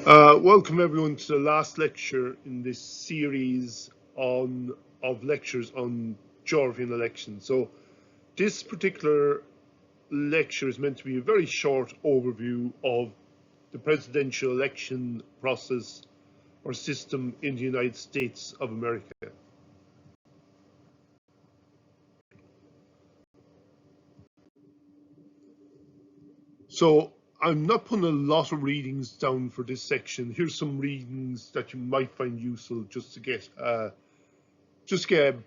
Welcome everyone to the last lecture in this series of lectures on Georgian elections. So this particular lecture is meant to be a very short overview of the presidential election process or system in the United States of America. So I'm not putting a lot of readings down for this section. Here's some readings that you might find useful just to get a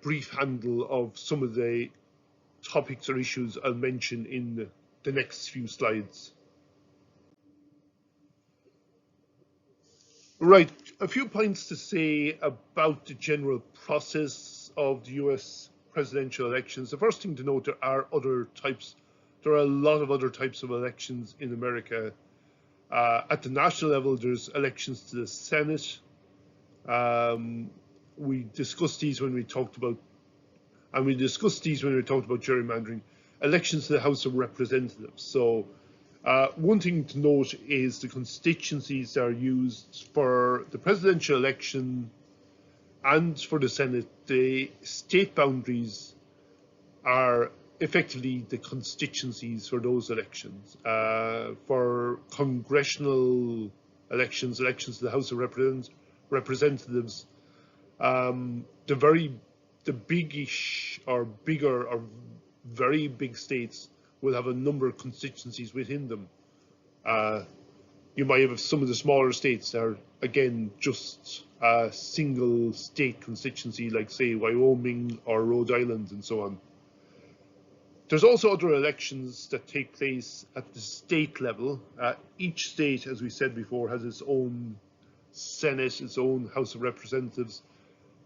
brief handle of some of the topics or issues I'll mention in the next few slides. Right, a few points to say about the general process of the US presidential elections. The first thing to note, there are a lot of other types of elections in America. At the national level, there's elections to the Senate. We discussed these when we talked about gerrymandering. Elections to the House of Representatives. So one thing to note is the constituencies that are used for the presidential election and for the Senate. The state boundaries are effectively the constituencies for those elections. For congressional elections to the House of Representatives, the biggish or bigger or very big states will have a number of constituencies within them. You might have some of the smaller states that are, again, just a single state constituency, like, say, Wyoming or Rhode Island and so on. There's also other elections that take place at the state level. Each state, as we said before, has its own Senate, its own House of Representatives.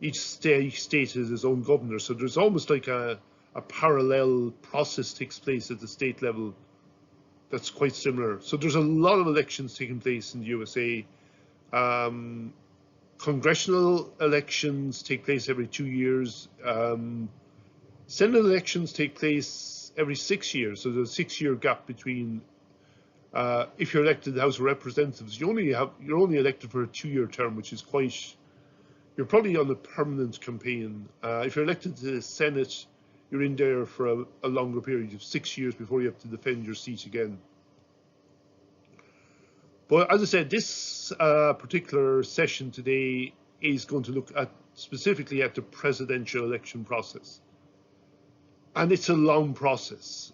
Each state has its own governor. So there's almost like a parallel process takes place at the state level that's quite similar. So there's a lot of elections taking place in the USA. Congressional elections take place every 2 years. Senate elections take place every 6 years. So there's a 6-year gap between if you're elected to the House of Representatives, you're only elected for a 2-year term, which is you're probably on a permanent campaign. If you're elected to the Senate, you're in there for a longer period of 6 years before you have to defend your seat again. But as I said, this particular session today is going to look specifically at the presidential election process. And it's a long process.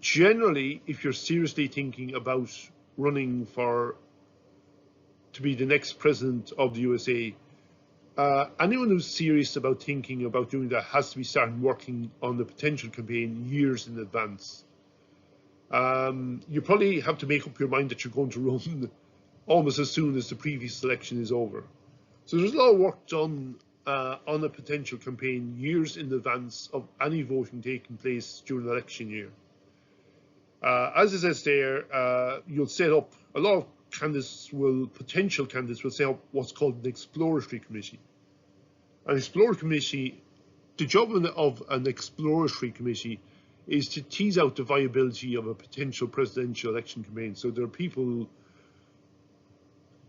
Generally, if you're seriously thinking about running to be the next president of the USA, anyone who's serious about thinking about doing that has to be starting working on the potential campaign years in advance. You probably have to make up your mind that you're going to run almost as soon as the previous election is over. So there's a lot of work done on a potential campaign years in advance of any voting taking place during the election year. As it says there, you'll set up, a lot of potential candidates will set up what's called an exploratory committee. An exploratory committee, the job of an exploratory committee is to tease out the viability of a potential presidential election campaign. So there are people,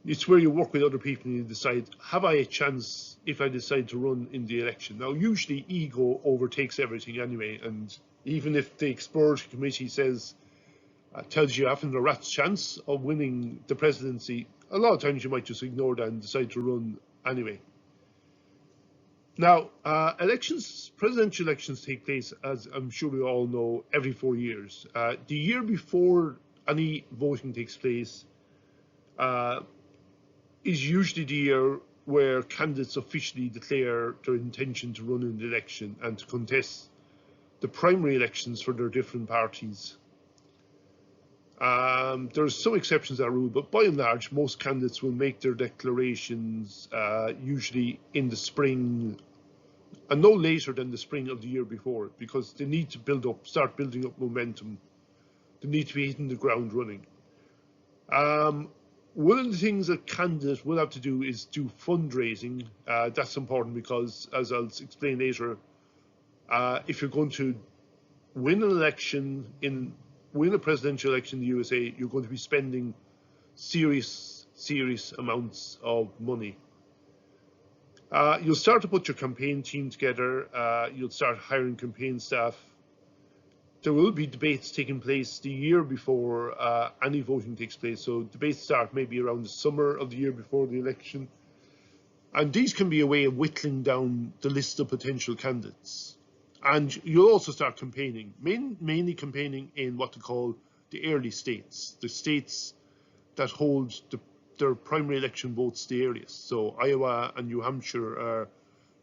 it's where you work with other people and you decide, have I a chance if I decide to run in the election? Now, usually ego overtakes everything anyway, and even if the exploratory committee tells you you haven't a rat's chance of winning the presidency, a lot of times you might just ignore that and decide to run anyway. Now, presidential elections take place, as I'm sure we all know, every 4 years. The year before any voting takes place is usually the year where candidates officially declare their intention to run in the election and to contest the primary elections for their different parties. There's some exceptions to that rule, but by and large, most candidates will make their declarations usually in the spring, and no later than the spring of the year before, because they need to start building up momentum. They need to be hitting the ground running. One of the things that candidates will have to do is do fundraising. That's important because, as I'll explain later, if you're going to win a presidential election in the USA, you're going to be spending serious amounts of money. You'll start to put your campaign team together. You'll start hiring campaign staff. There will be debates taking place the year before any voting takes place. So debates start maybe around the summer of the year before the election. And these can be a way of whittling down the list of potential candidates. And you'll also start campaigning, mainly campaigning in what they call the early states, the states that hold their primary election votes the earliest. So Iowa and New Hampshire are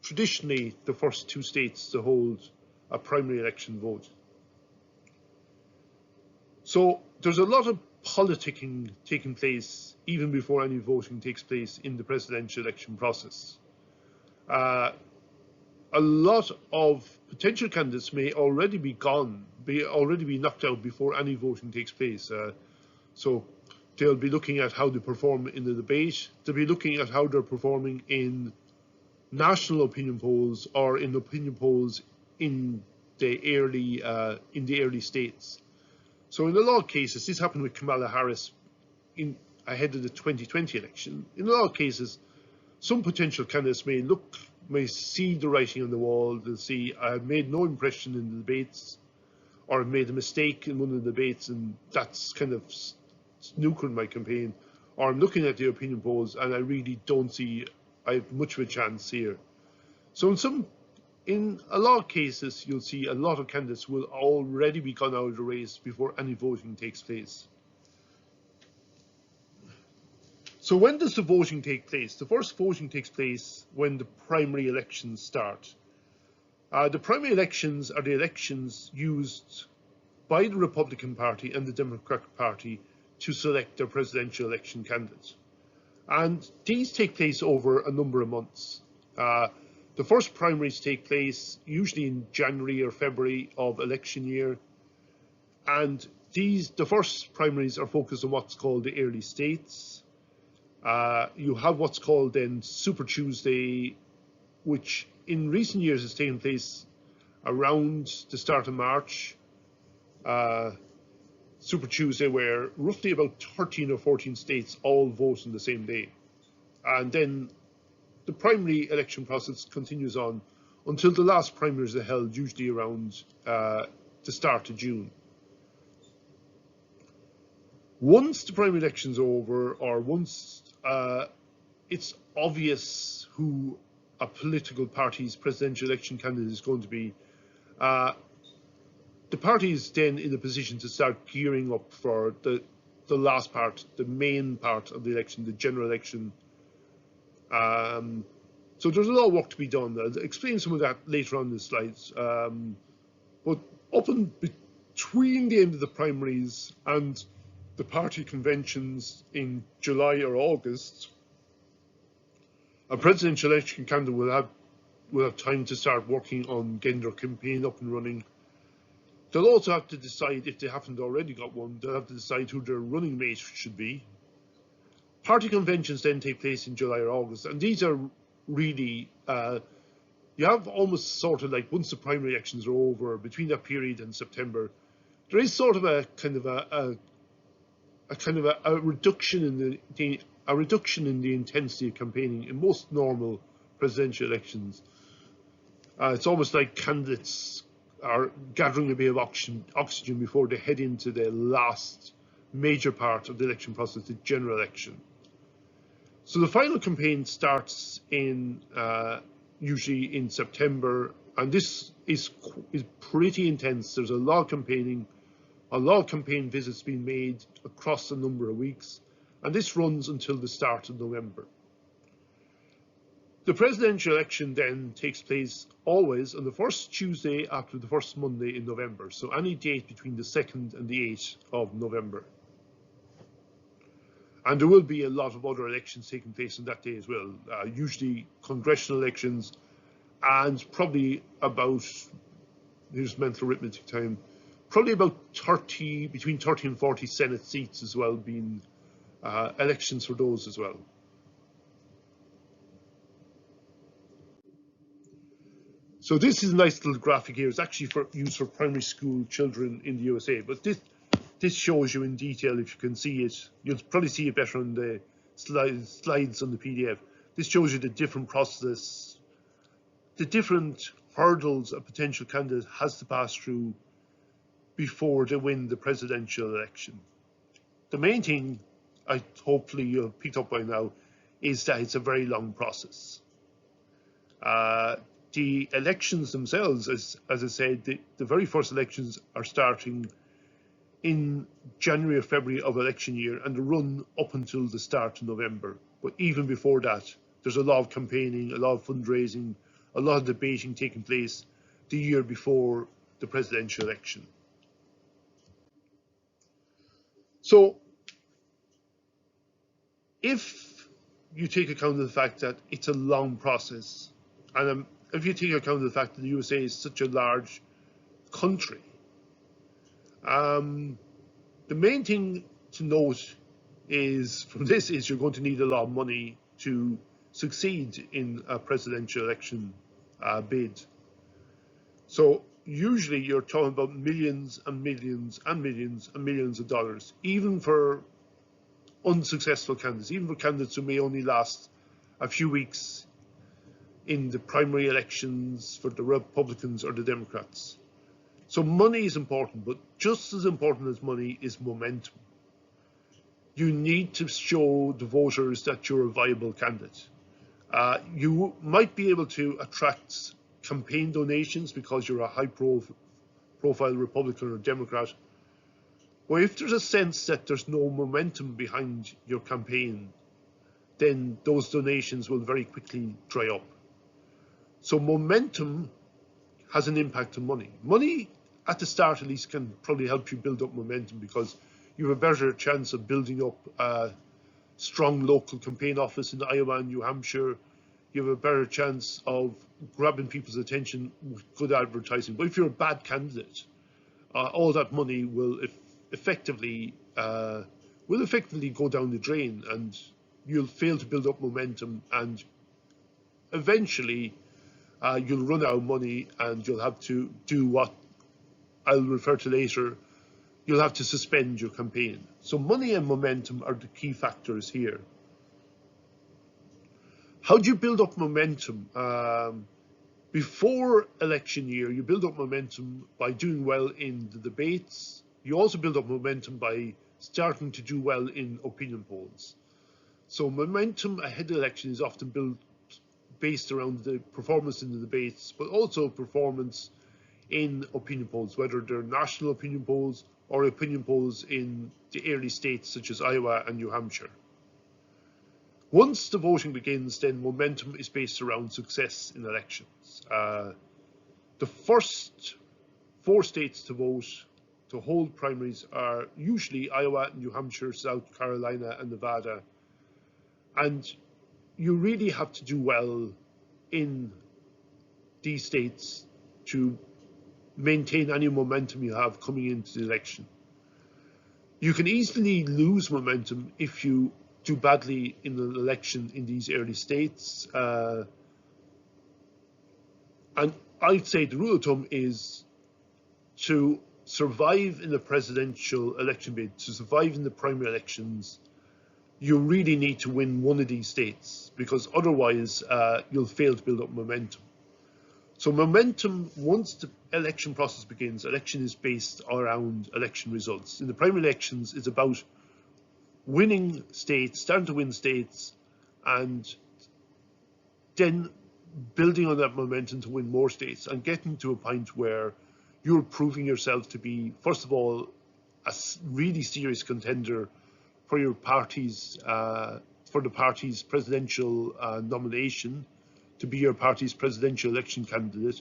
traditionally the first two states to hold a primary election vote. So there's a lot of politicking taking place even before any voting takes place in the presidential election process. A lot of potential candidates may already be knocked out before any voting takes place. So they'll be looking at how they perform in the debate. They'll be looking at how they're performing in national opinion polls or in opinion polls in the early states. So in a lot of cases, this happened with Kamala Harris ahead of the 2020 election. In a lot of cases, some potential candidates may see the writing on the wall. They'll see, I've made no impression in the debates, or I've made a mistake in one of the debates, and that's kind of snookered my campaign. Or I'm looking at the opinion polls and I really don't see I have much of a chance here. So in a lot of cases, you'll see a lot of candidates will already be gone out of the race before any voting takes place. So when does the voting take place? The first voting takes place when the primary elections start. The primary elections are the elections used by the Republican Party and the Democratic Party to select their presidential election candidates. And these take place over a number of months. The first primaries take place usually in January or February of election year. And the first primaries are focused on what's called the early states. You have what's called then Super Tuesday, which in recent years has taken place around the start of March. Super Tuesday, where roughly about 13 or 14 states all vote on the same day. And then the primary election process continues on until the last primaries are held, usually around the start of June. Once the primary election's over, or once it's obvious who a political party's presidential election candidate is going to be, the party is then in a position to start gearing up for the last part, the main part of the election, the general election. So there's a lot of work to be done. I'll explain some of that later on in the slides. But up and between the end of the primaries and the party conventions in July or August, a presidential election candidate will have time to start working on getting their campaign up and running. They'll also have to decide, if they haven't already got one, they'll have to decide who their running mate should be. Party conventions then take place in July or August, and these are really, you have almost sort of like, once the primary elections are over, between that period and September, there is sort of a kind of a reduction in the intensity of campaigning in most normal presidential elections. It's almost like candidates are gathering a bit of oxygen before they head into the last major part of the election process, the general election. So the final campaign starts usually in September, and this is pretty intense. There's a lot of campaigning, a lot of campaign visits being made across a number of weeks, and this runs until the start of November. The presidential election then takes place always on the first Tuesday after the first Monday in November, so any date between the 2nd and the 8th of November. And there will be a lot of other elections taking place on that day as well, usually congressional elections, and probably about, here's mental arithmetic time, probably about between 30 and 40 Senate seats as well, being elections for those as well. So this is a nice little graphic here. It's actually used for primary school children in the USA. But this shows you in detail, if you can see it. You'll probably see it better on the slides on the PDF. This shows you the different process, the different hurdles a potential candidate has to pass through before they win the presidential election. The main thing, hopefully you've picked up by now, is that it's a very long process. The elections themselves, as I said, the very first elections are starting in January or February of election year, and they run up until the start of November. But even before that, there's a lot of campaigning, a lot of fundraising, a lot of debating taking place the year before the presidential election. So if you take account of the fact that it's a long process, and if you take account of the fact that the USA is such a large country, the main thing to note is from this is you're going to need a lot of money to succeed in a presidential election bid. So usually you're talking about millions and millions and millions and millions of dollars, even for unsuccessful candidates, even for candidates who may only last a few weeks in the primary elections for the Republicans or the Democrats. So money is important, but just as important as money is momentum. You need to show the voters that you're a viable candidate. You might be able to attract campaign donations because you're a high-profile Republican or Democrat. But if there's a sense that there's no momentum behind your campaign, then those donations will very quickly dry up. So momentum has an impact on money. Money, at the start at least, can probably help you build up momentum because you have a better chance of building up a strong local campaign office in Iowa and New Hampshire. You have a better chance of grabbing people's attention with good advertising. But if you're a bad candidate, all that money will effectively go down the drain, and you'll fail to build up momentum, and eventually you'll run out of money and you'll have to do what I'll refer to later. You'll have to suspend your campaign. So money and momentum are the key factors here. How do you build up momentum? Before election year, you build up momentum by doing well in the debates. You also build up momentum by starting to do well in opinion polls. So momentum ahead of the election is often built based around the performance in the debates, but also performance in opinion polls, whether they're national opinion polls or opinion polls in the early states such as Iowa and New Hampshire. Once the voting begins, then momentum is based around success in elections. The first 4 states to vote to hold primaries are usually Iowa, New Hampshire, South Carolina, and Nevada. And you really have to do well in these states to maintain any momentum you have coming into the election. You can easily lose momentum if you do badly in an election in these early states. And I'd say the rule of thumb is to survive in the presidential election bid, to survive in the primary elections, you really need to win one of these states, because otherwise you'll fail to build up momentum. So momentum, once the election process begins, election is based around election results. In the primary elections, it's about winning states, starting to win states, and then building on that momentum to win more states and getting to a point where you're proving yourself to be, first of all, a really serious contender for your party's, for the party's presidential nomination, to be your party's presidential election candidate,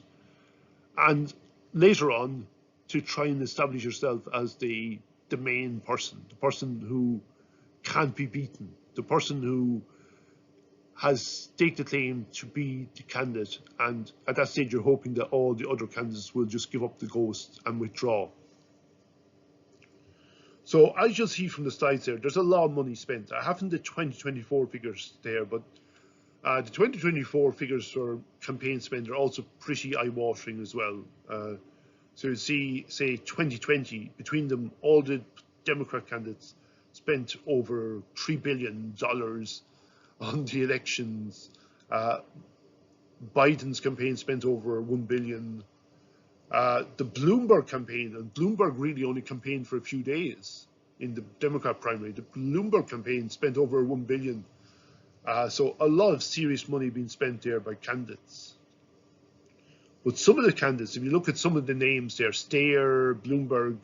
and later on to try and establish yourself as the main person, the person who can't be beaten, the person who has staked a claim to be the candidate, and at that stage you're hoping that all the other candidates will just give up the ghost and withdraw. So as you'll see from the slides there, there's a lot of money spent. I haven't the 2024 figures there, but the 2024 figures for campaign spend are also pretty eye-watering as well. So you see, say 2020, between them, all the Democrat candidates spent over $3 billion on the elections. Biden's campaign spent over $1 billion. The Bloomberg campaign, and Bloomberg really only campaigned for a few days in the Democrat primary. The Bloomberg campaign spent over $1 billion. So a lot of serious money being spent there by candidates. But some of the candidates, if you look at some of the names there, Steyer, Bloomberg,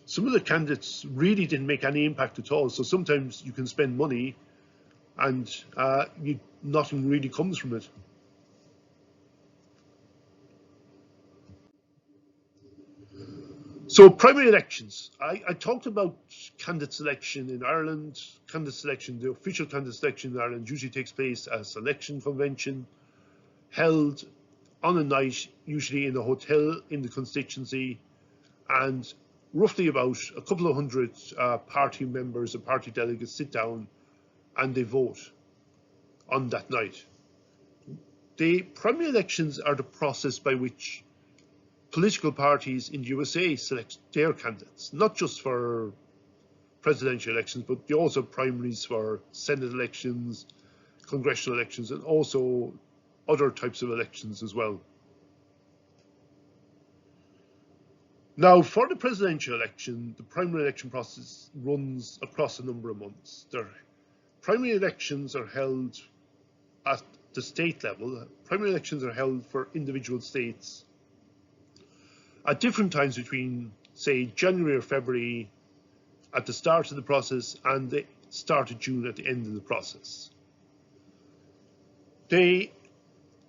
some of the candidates really didn't make any impact at all. So sometimes you can spend money and nothing really comes from it. So primary elections, I talked about candidate selection in Ireland. Candidate selection, the official candidate selection in Ireland usually takes place at a selection convention held on a night, usually in a hotel in the constituency, and roughly about a couple of hundred party members and party delegates sit down and they vote on that night. The primary elections are the process by which political parties in the USA select their candidates, not just for presidential elections, but they also have primaries for Senate elections, congressional elections, and also other types of elections as well. Now, for the presidential election, the primary election process runs across a number of months. The primary elections are held at the state level. Primary elections are held for individual states at different times between, say, January or February at the start of the process and the start of June at the end of the process.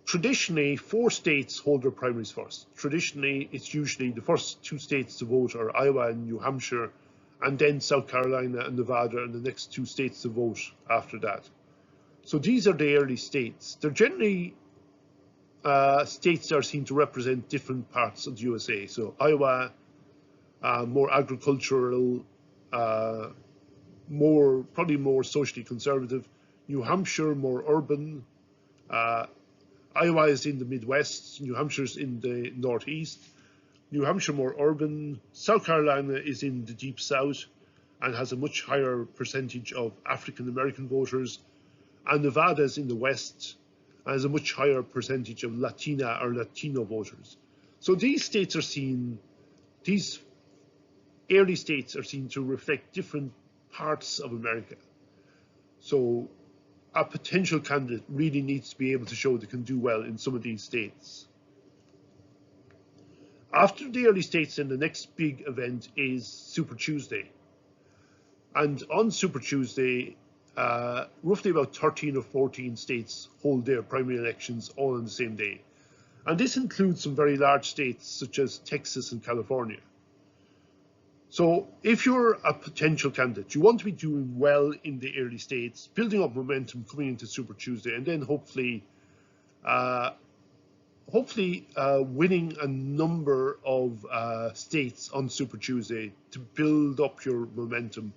Traditionally, 4 states hold their primaries first. Traditionally, it's usually the first 2 states to vote are Iowa and New Hampshire, and then South Carolina and Nevada, and the next 2 states to vote after that. So these are the early states. They're generally states that are seen to represent different parts of the USA. So Iowa, more agricultural, probably more socially conservative. New Hampshire, more urban. Iowa is in the Midwest. New Hampshire's in the Northeast. New Hampshire more urban. South Carolina is in the deep South and has a much higher percentage of African American voters. And Nevada is in the West and has a much higher percentage of Latina or Latino voters. So these states are seen, these early states are seen to reflect different parts of America. So a potential candidate really needs to be able to show they can do well in some of these states. After the early states, then the next big event is Super Tuesday. And on Super Tuesday, roughly about 13 or 14 states hold their primary elections all on the same day. And this includes some very large states such as Texas and California. So if you're a potential candidate, you want to be doing well in the early states, building up momentum coming into Super Tuesday, and then hopefully winning a number of states on Super Tuesday to build up your momentum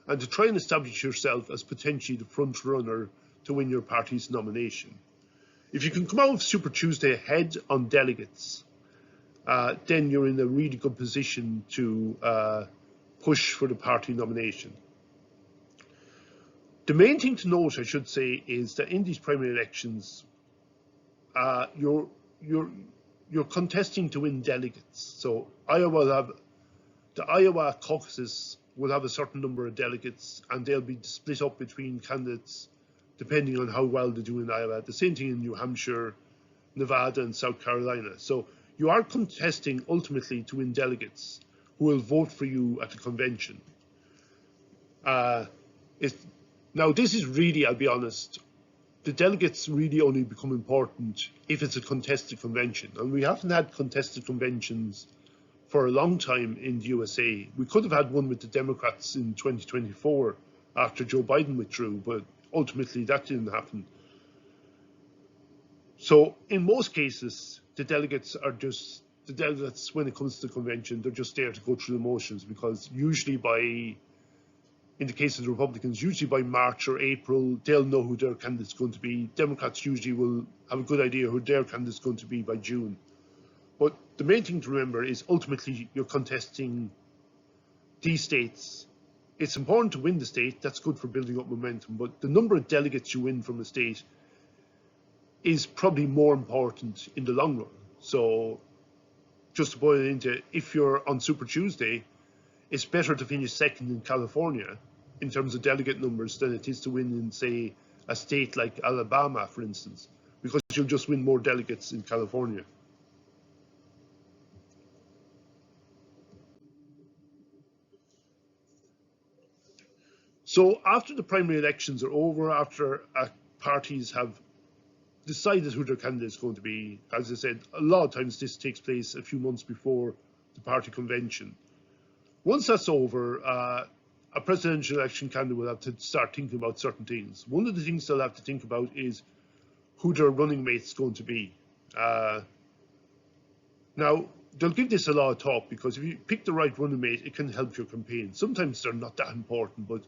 and to try and establish yourself as potentially the front runner to win your party's nomination. If you can come out of Super Tuesday ahead on delegates, then you're in a really good position to push for the party nomination. The main thing to note, I should say, is that in these primary elections, you're contesting to win delegates. So the Iowa caucuses will have a certain number of delegates, and they'll be split up between candidates depending on how well they do in Iowa. The same thing in New Hampshire, Nevada, and South Carolina. So you are contesting ultimately to win delegates who will vote for you at the convention. Now, this is really, I'll be honest, the delegates really only become important if it's a contested convention. And we haven't had contested conventions for a long time in the USA. We could have had one with the Democrats in 2024 after Joe Biden withdrew, but ultimately that didn't happen. So in most cases, the delegates, when it comes to the convention, they're just there to go through the motions, because usually in the case of the Republicans, usually by March or April, they'll know who their candidate's going to be. Democrats usually will have a good idea who their candidate's going to be by June. But the main thing to remember is ultimately you're contesting these states, it's important to win the state. That's good for building up momentum. But the number of delegates you win from a state is probably more important in the long run. So just to boil it into, if you're on Super Tuesday, it's better to finish second in California in terms of delegate numbers than it is to win in, say, a state like Alabama, for instance, because you'll just win more delegates in California. So after the primary elections are over, after parties have decided who their candidate is going to be, as I said, a lot of times this takes place a few months before the party convention. Once that's over, a presidential election candidate will have to start thinking about certain things. One of the things they'll have to think about is who their running mate's going to be. Now, they'll give this a lot of thought, because if you pick the right running mate, it can help your campaign. Sometimes they're not that important, but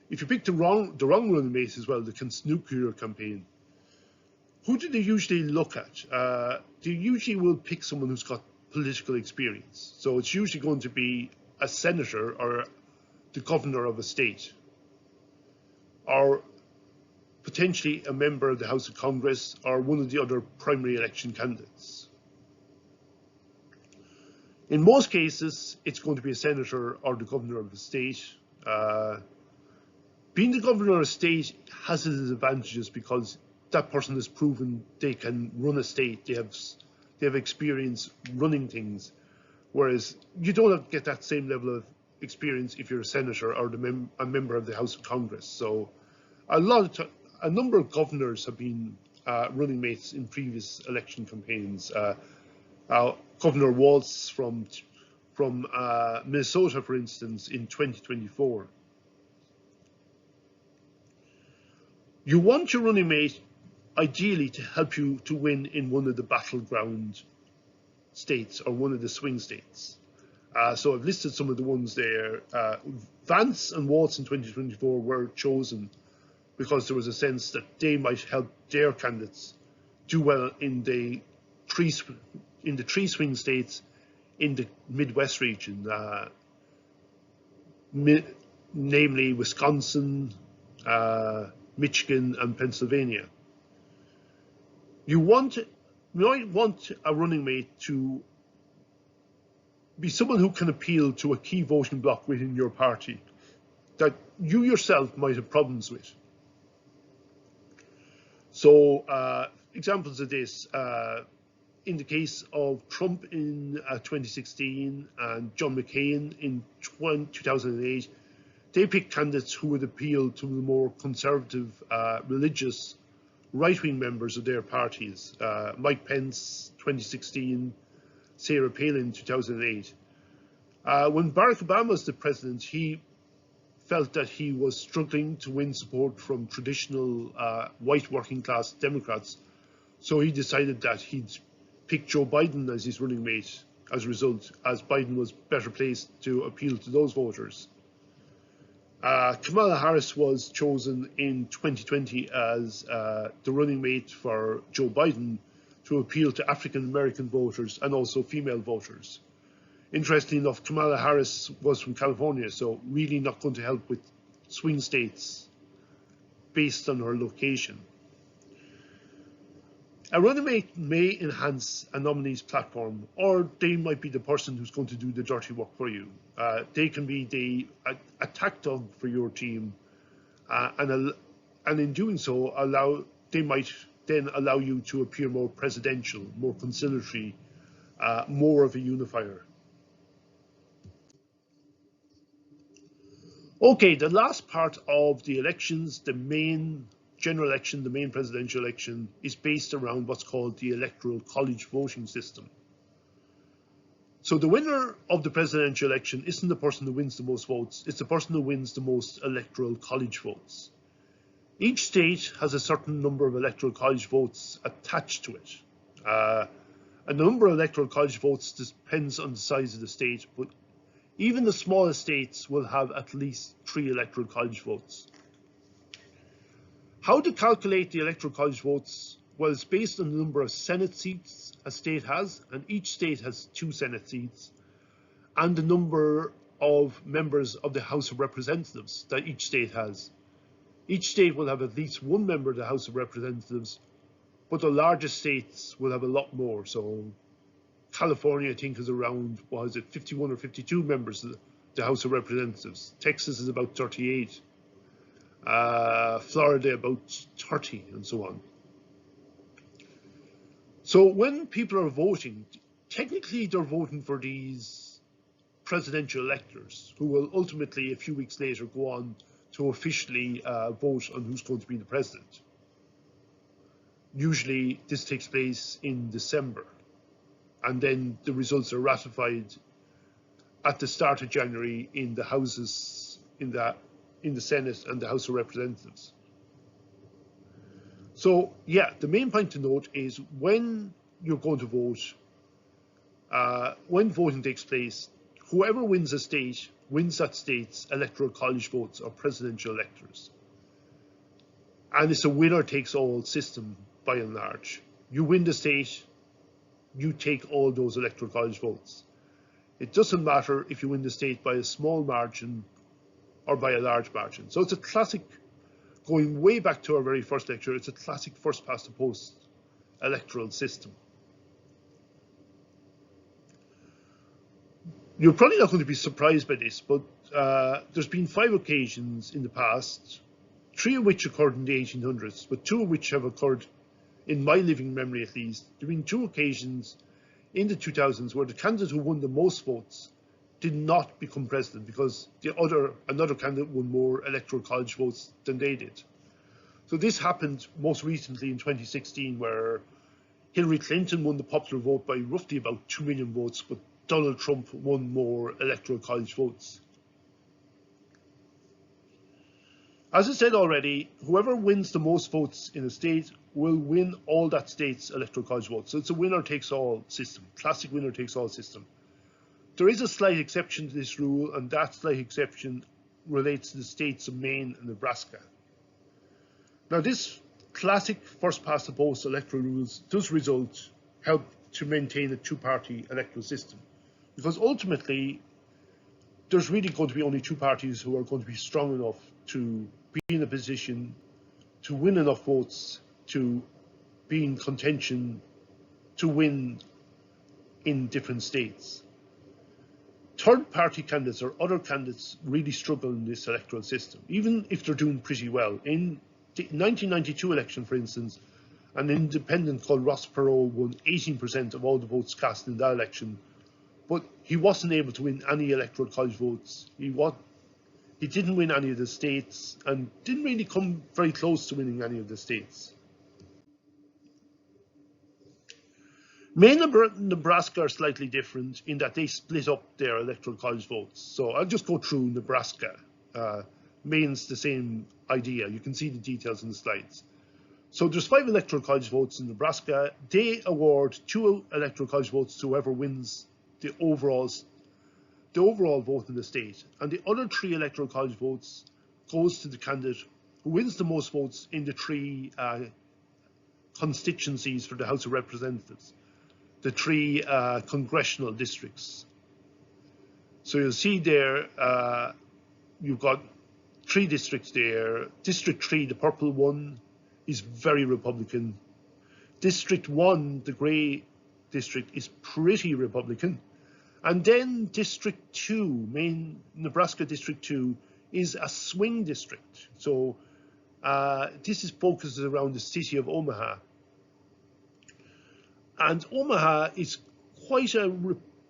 if you pick the wrong running mate as well, they can snooker your campaign. Who do they usually look at? They usually will pick someone who's got political experience. So it's usually going to be a senator or the governor of a state, or potentially a member of the House of Congress, or one of the other primary election candidates. In most cases, it's going to be a senator or the governor of the state. Being the governor of a state has its advantages, because that person has proven they can run a state. They have experience running things, whereas you don't get that same level of experience if you're a senator or a member of the House of Congress. So a number of governors have been running mates in previous election campaigns. Governor Walz from Minnesota, for instance, in 2024. You want your running mate ideally to help you to win in one of the battleground states or one of the swing states. So I've listed some of the ones there. Vance and Walz in 2024 were chosen because there was a sense that they might help their candidates do well in the three swing states in the Midwest region, namely Wisconsin, Michigan, and Pennsylvania. You might want a running mate to be someone who can appeal to a key voting bloc within your party that you yourself might have problems with. So examples of this, in the case of Trump in 2016 and John McCain in 2008, they picked candidates who would appeal to the more conservative, religious, right-wing members of their parties. Mike Pence, 2016, Sarah Palin, 2008. When Barack Obama was the president, he felt that he was struggling to win support from traditional white working-class Democrats, so he decided that he'd pick Joe Biden as his running mate as a result, as Biden was better placed to appeal to those voters. Kamala Harris was chosen in 2020 as the running mate for Joe Biden to appeal to African American voters and also female voters. Interestingly enough, Kamala Harris was from California, so really not going to help with swing states based on her location. A running mate may enhance a nominee's platform, or they might be the person who's going to do the dirty work for you. They can be a attack dog for your team, and in doing so, they might then allow you to appear more presidential, more conciliatory, more of a unifier. Okay, the last part of the elections, the main general election, the main presidential election, is based around what's called the electoral college voting system. So the winner of the presidential election isn't the person who wins the most votes, it's the person who wins the most electoral college votes. Each state has a certain number of electoral college votes attached to it. A number of electoral college votes depends on the size of the state, but even the smallest states will have at least 3 electoral college votes. How to calculate the electoral college votes? Well, it's based on the number of Senate seats a state has, and each state has 2 Senate seats, and the number of members of the House of Representatives that each state has. Each state will have at least one member of the House of Representatives, but the largest states will have a lot more. So California, I think, is around, 51 or 52 members of the House of Representatives. Texas is about 38. Florida about 30, and so on. So when people are voting, technically they're voting for these presidential electors who will ultimately, a few weeks later, go on to officially vote on who's going to be the president. Usually this takes place in December, and then the results are ratified at the start of January in the houses, in the Senate and the House of Representatives. So yeah, the main point to note is when you're going to vote, when voting takes place, whoever wins a state wins that state's electoral college votes or presidential electors. And it's a winner takes all system by and large. You win the state, you take all those electoral college votes. It doesn't matter if you win the state by a small margin or by a large margin. So it's a classic, going way back to our very first lecture, it's a classic first past the post electoral system. You're probably not going to be surprised by this, but there's been 5 occasions in the past, 3 of which occurred in the 1800s, but 2 of which have occurred in my living memory at least. There have been 2 occasions in the 2000s where the candidate who won the most votes did not become president because another candidate won more electoral college votes than they did. So this happened most recently in 2016, where Hillary Clinton won the popular vote by roughly about 2 million votes, but Donald Trump won more electoral college votes. As I said already, whoever wins the most votes in a state will win all that state's electoral college votes. So it's a winner takes all system, classic winner takes all system. There is a slight exception to this rule, and that slight exception relates to the states of Maine and Nebraska. Now, this classic first past the post electoral rules does help to maintain a 2-party electoral system, because ultimately there's really going to be only 2 parties who are going to be strong enough to be in a position to win enough votes to be in contention to win in different states. Third-party candidates or other candidates really struggle in this electoral system, even if they're doing pretty well. In the 1992 election, for instance, an independent called Ross Perot won 18% of all the votes cast in that election, but he wasn't able to win any electoral college votes. He didn't win any of the states and didn't really come very close to winning any of the states. Maine and Nebraska are slightly different in that they split up their electoral college votes. So I'll just go through Nebraska. Maine's the same idea. You can see the details in the slides. So there's 5 electoral college votes in Nebraska. They award 2 electoral college votes to whoever wins the overall vote in the state. And the other 3 electoral college votes goes to the candidate who wins the most votes in the 3 constituencies for the House of Representatives, the 3 congressional districts. So you'll see there, you've got 3 districts there. District 3, the purple one, is very Republican. District 1, the grey district, is pretty Republican. And then District 2, Nebraska District 2, is a swing district. So this is focused around the city of Omaha. And Omaha is quite a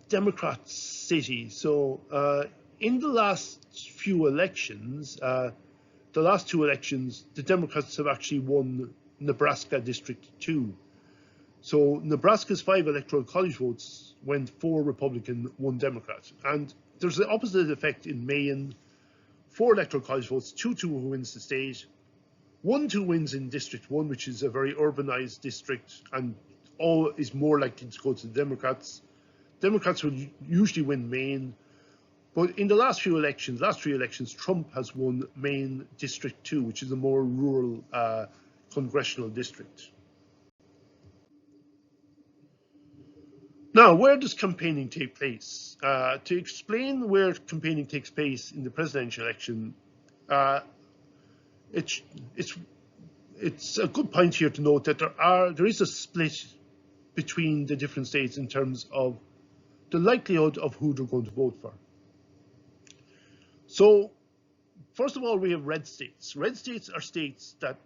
Democrat city. So in the last few elections, the last 2 elections, the Democrats have actually won Nebraska District 2. So Nebraska's 5 electoral college votes went 4 Republican, 1 Democrat. And there's the opposite effect in Maine. 4 electoral college votes, 2-2 who wins the state. 1-2 wins in District 1, which is a very urbanized district and is more likely to go to the Democrats. Democrats will usually win Maine. But in the last 3 elections, Trump has won Maine District 2, which is a more rural congressional district. Now, where does campaigning take place? To explain where campaigning takes place in the presidential election, uh, it's a good point here to note that there is a split between the different states in terms of the likelihood of who they're going to vote for. So, first of all, we have red states. Red states are states that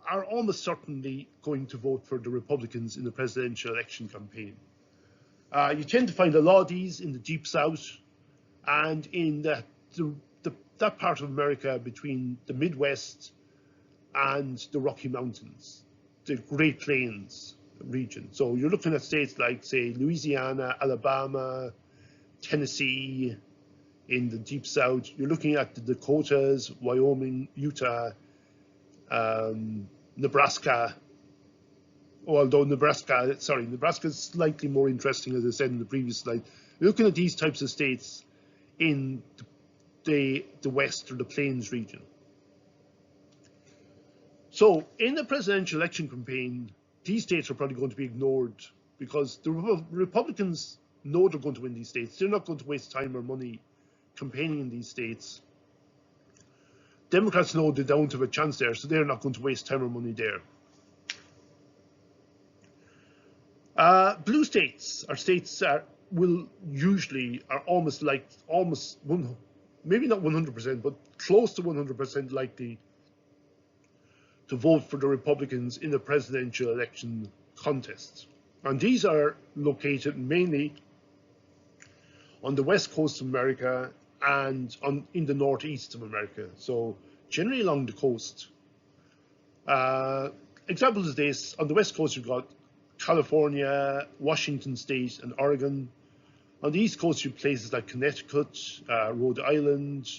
are almost certainly going to vote for the Republicans in the presidential election campaign. You tend to find a lot of these in the Deep South and in that part of America between the Midwest and the Rocky Mountains, the Great Plains region. So you're looking at states like, say, Louisiana, Alabama, Tennessee, in the Deep South. You're looking at the Dakotas, Wyoming, Utah, Nebraska. Although Nebraska is slightly more interesting, as I said in the previous slide. You're looking at these types of states in the West or the Plains region. So in the presidential election campaign, these states are probably going to be ignored because the Republicans know they're going to win these states. They're not going to waste time or money campaigning in these states. Democrats know they don't have a chance there, so they're not going to waste time or money there. Blue states are states that will usually are almost maybe not 100%, but close to 100% likely to vote for the Republicans in the presidential election contest. And these are located mainly on the west coast of America and in the northeast of America, so generally along the coast. Examples of this, on the west coast you've got California, Washington State, and Oregon. On the East Coast, you have places like Connecticut, Rhode Island,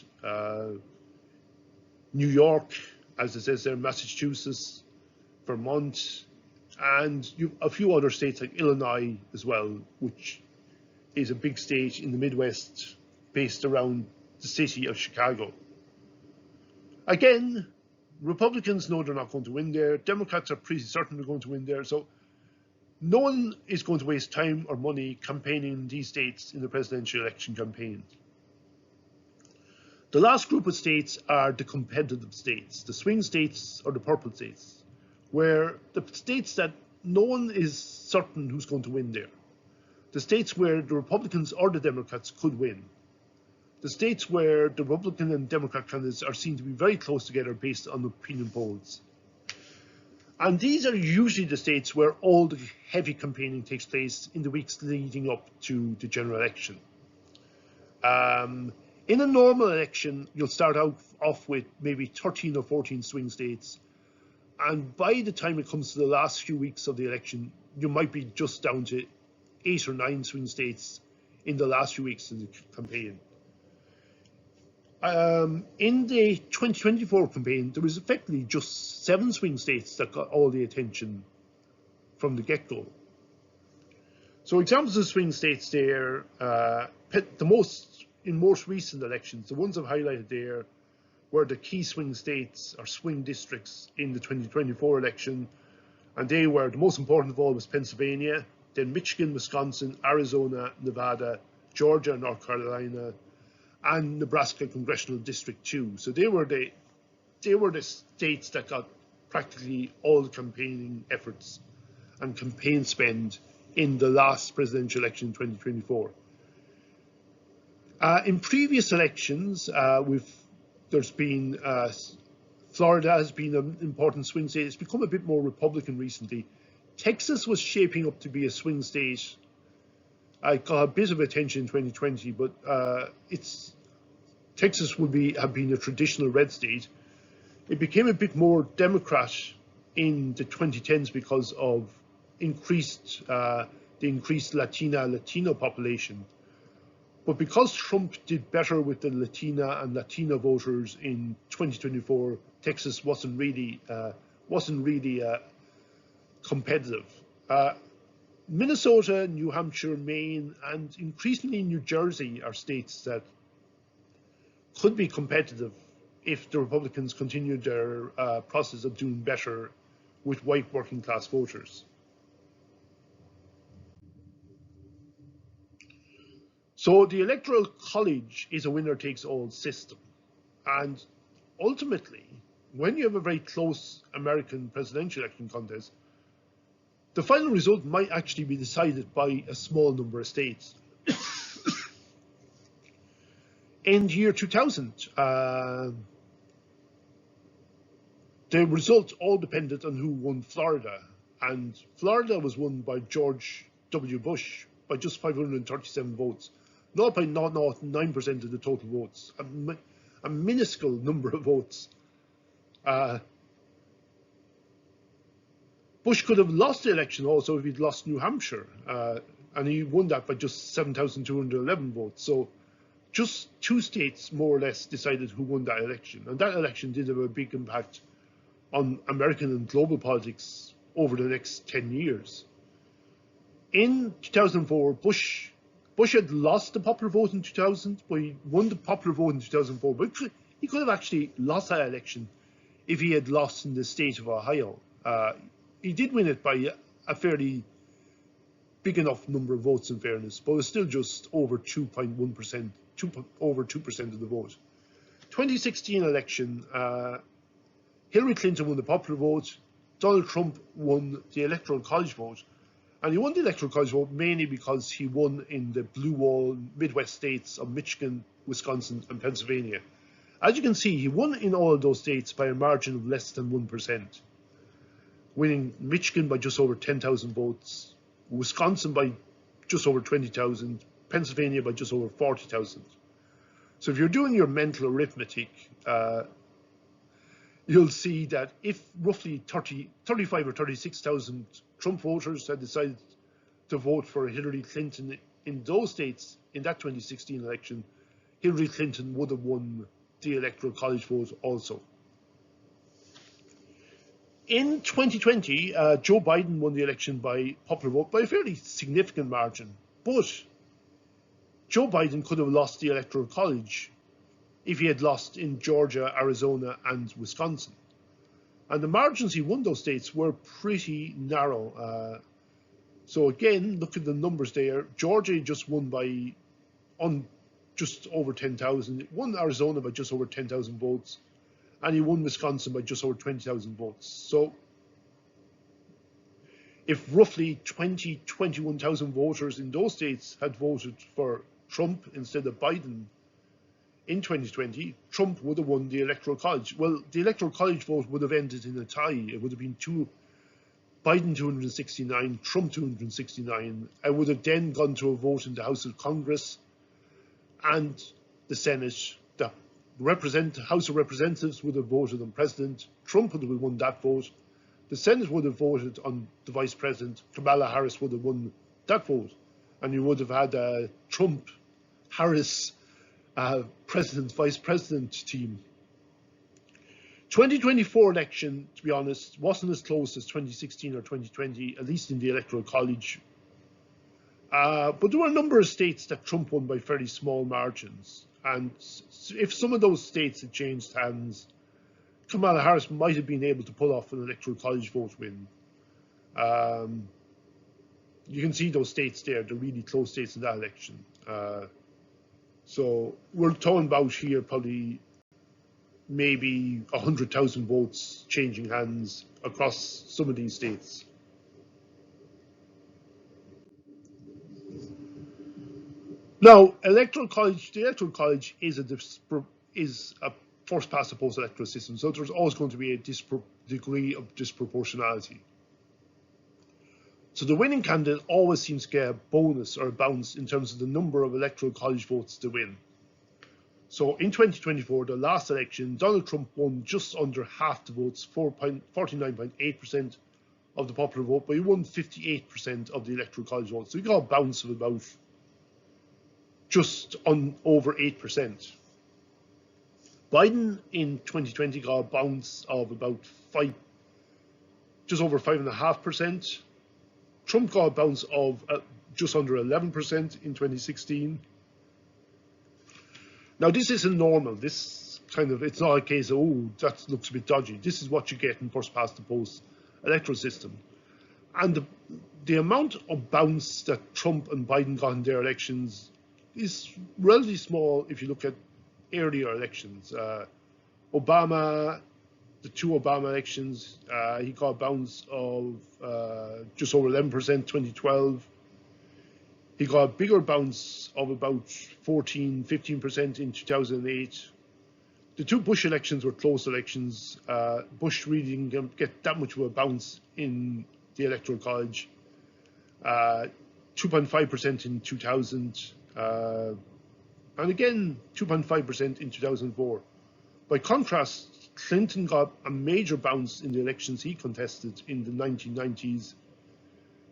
New York, as it says there, Massachusetts, Vermont, and a few other states like Illinois as well, which is a big state in the Midwest based around the city of Chicago. Again, Republicans know they're not going to win there. Democrats are pretty certain they're going to win there. So no one is going to waste time or money campaigning in these states in the presidential election campaign. The last group of states are the competitive states, the swing states or the purple states, where the states that no one is certain who's going to win there. The states where the Republicans or the Democrats could win. The states where the Republican and Democrat candidates are seen to be very close together based on opinion polls. And these are usually the states where all the heavy campaigning takes place in the weeks leading up to the general election. In a normal election, you'll start off with maybe 13 or 14 swing states. And by the time it comes to the last few weeks of the election, you might be just down to 8 or 9 swing states in the last few weeks of the campaign. In the 2024 campaign, there was effectively just 7 swing states that got all the attention from the get-go. So examples of swing states there, in most recent elections, the ones I've highlighted there were the key swing states or swing districts in the 2024 election. And they were, the most important of all was Pennsylvania, then Michigan, Wisconsin, Arizona, Nevada, Georgia, North Carolina, and Nebraska Congressional District 2. So they were the states that got practically all the campaigning efforts and campaign spend in the last presidential election in 2024. In previous elections, there's been Florida has been an important swing state. It's become a bit more Republican recently. Texas was shaping up to be a swing state. I got a bit of attention in 2020, but Texas have been a traditional red state. It became a bit more Democrat in the 2010s because of the increased Latino population. But because Trump did better with the Latina and Latino voters in 2024, Texas wasn't really competitive. Minnesota, New Hampshire, Maine, and increasingly New Jersey are states that could be competitive if the Republicans continued their process of doing better with white working class voters. So the Electoral College is a winner-takes-all system. And ultimately, when you have a very close American presidential election contest, the final result might actually be decided by a small number of states. In the year 2000, the result all depended on who won Florida, and Florida was won by George W. Bush by just 537 votes, not by 0.09% of the total votes, a minuscule number of votes. Bush could have lost the election also if he'd lost New Hampshire, and he won that by just 7,211 votes. So just two states more or less decided who won that election, and that election did have a big impact on American and global politics over the next 10 years. In 2004, Bush had lost the popular vote in 2000, but he won the popular vote in 2004. But he could have actually lost that election if he had lost in the state of Ohio. He did win it by a fairly big enough number of votes, in fairness, but it was still just over 2.1%, over 2% of the vote. 2016 election, Hillary Clinton won the popular vote, Donald Trump won the Electoral College vote, and he won the Electoral College vote mainly because he won in the blue wall Midwest states of Michigan, Wisconsin, and Pennsylvania. As you can see, he won in all of those states by a margin of less than 1%, winning Michigan by just over 10,000 votes, Wisconsin by just over 20,000, Pennsylvania by just over 40,000. So if you're doing your mental arithmetic, you'll see that if roughly 35 or 36,000 Trump voters had decided to vote for Hillary Clinton in those states in that 2016 election, Hillary Clinton would have won the Electoral College vote also. In 2020, Joe Biden won the election by popular vote by a fairly significant margin, but Joe Biden could have lost the Electoral College if he had lost in Georgia, Arizona, and Wisconsin. And the margins he won those states were pretty narrow. So again, look at the numbers there. Georgia just won by just over 10,000, won Arizona by just over 10,000 votes, and he won Wisconsin by just over 20,000 votes. So if roughly 21,000 voters in those states had voted for Trump instead of Biden in 2020, Trump would have won the Electoral College. Well, the Electoral College vote would have ended in a tie. It would have been Biden 269, Trump 269. It would have then gone to a vote in the House of Congress and the Senate. The House of Representatives would have voted on President. Trump would have won that vote. The Senate would have voted on the Vice President. Kamala Harris would have won that vote. And you would have had a Trump-Harris President, Vice President team. 2024 election, to be honest, wasn't as close as 2016 or 2020, at least in the Electoral College. But there were a number of states that Trump won by fairly small margins. And if some of those states had changed hands, Kamala Harris might have been able to pull off an Electoral College vote win. You can see those states there, the really close states in that election. So we're talking about here probably maybe 100,000 votes changing hands across some of these states. Now, the Electoral College is a first past the post electoral system, so there's always going to be a degree of disproportionality. So the winning candidate always seems to get a bonus or a bounce in terms of the number of Electoral College votes to win. So in 2024, the last election, Donald Trump won just under half the votes, 49.8% of the popular vote, but he won 58% of the Electoral College votes. So he got a bounce of about just over 8%. Biden in 2020 got a bounce of about just over 5.5%. Trump got a bounce of just under 11% in 2016. Now, this isn't normal. It's not a case of, oh, that looks a bit dodgy. This is what you get in first past the post electoral system. And the amount of bounce that Trump and Biden got in their elections is relatively small if you look at earlier elections. Obama, the two Obama elections, he got a bounce of just over 11% 2012. He got a bigger bounce of about 14, 15% in 2008. The two Bush elections were close elections. Bush really didn't get that much of a bounce in the Electoral College. 2.5% in 2000, and again 2.5% in 2004. By contrast, Clinton got a major bounce in the elections he contested in the 1990s.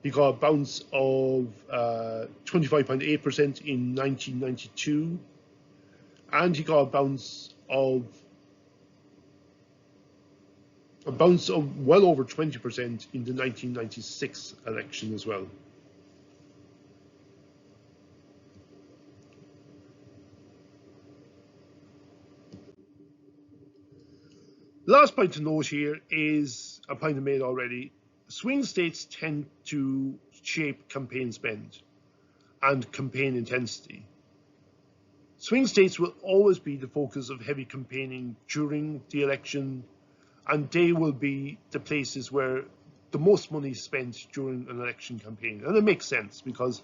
He got a bounce of 25.8% in 1992, and he got a bounce of well over 20% in the 1996 election as well. Last point to note here is a point I made already. Swing states tend to shape campaign spend and campaign intensity. Swing states will always be the focus of heavy campaigning during the election, and they will be the places where the most money is spent during an election campaign. And it makes sense, because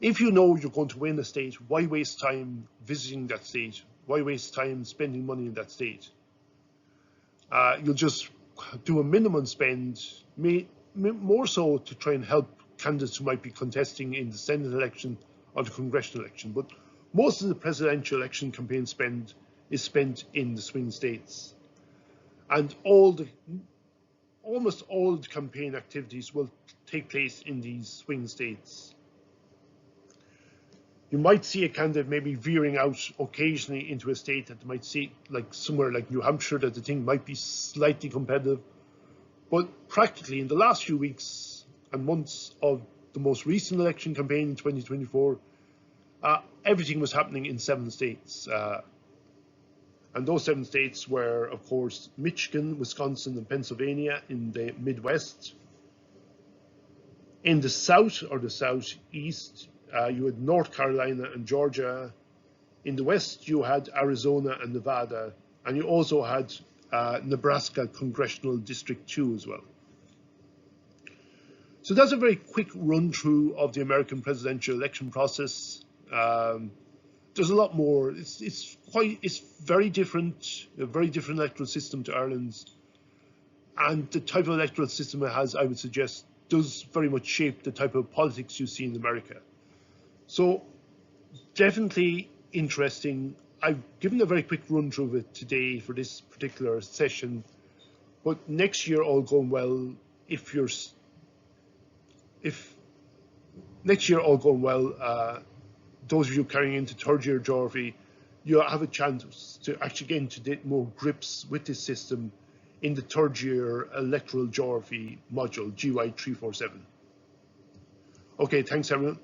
if you know you're going to win a state, why waste time visiting that state? Why waste time spending money in that state? You'll just do a minimum spend, more so to try and help candidates who might be contesting in the Senate election or the congressional election. But most of the presidential election campaign spend is spent in the swing states. And almost all the campaign activities will take place in these swing states. You might see a candidate maybe veering out occasionally into a state that might see, like somewhere like New Hampshire, that the thing might be slightly competitive. But practically in the last few weeks and months of the most recent election campaign in 2024, everything was happening in 7 states. And those 7 states were, of course, Michigan, Wisconsin, and Pennsylvania in the Midwest. In the South or the Southeast, you had North Carolina and Georgia. In the West, you had Arizona and Nevada, and you also had Nebraska Congressional District 2 as well. So that's a very quick run through of the American presidential election process. There's a lot more. It's very different, a very different electoral system to Ireland's, and the type of electoral system it has, I would suggest, does very much shape the type of politics you see in America. So definitely interesting. I've given a very quick run through of it today for this particular session, but next year, all going well, next year all going well, those of you carrying into 3rd year geography, you have a chance to actually get into more grips with this system in the 3rd year electoral geography module, GY227. Okay, thanks everyone.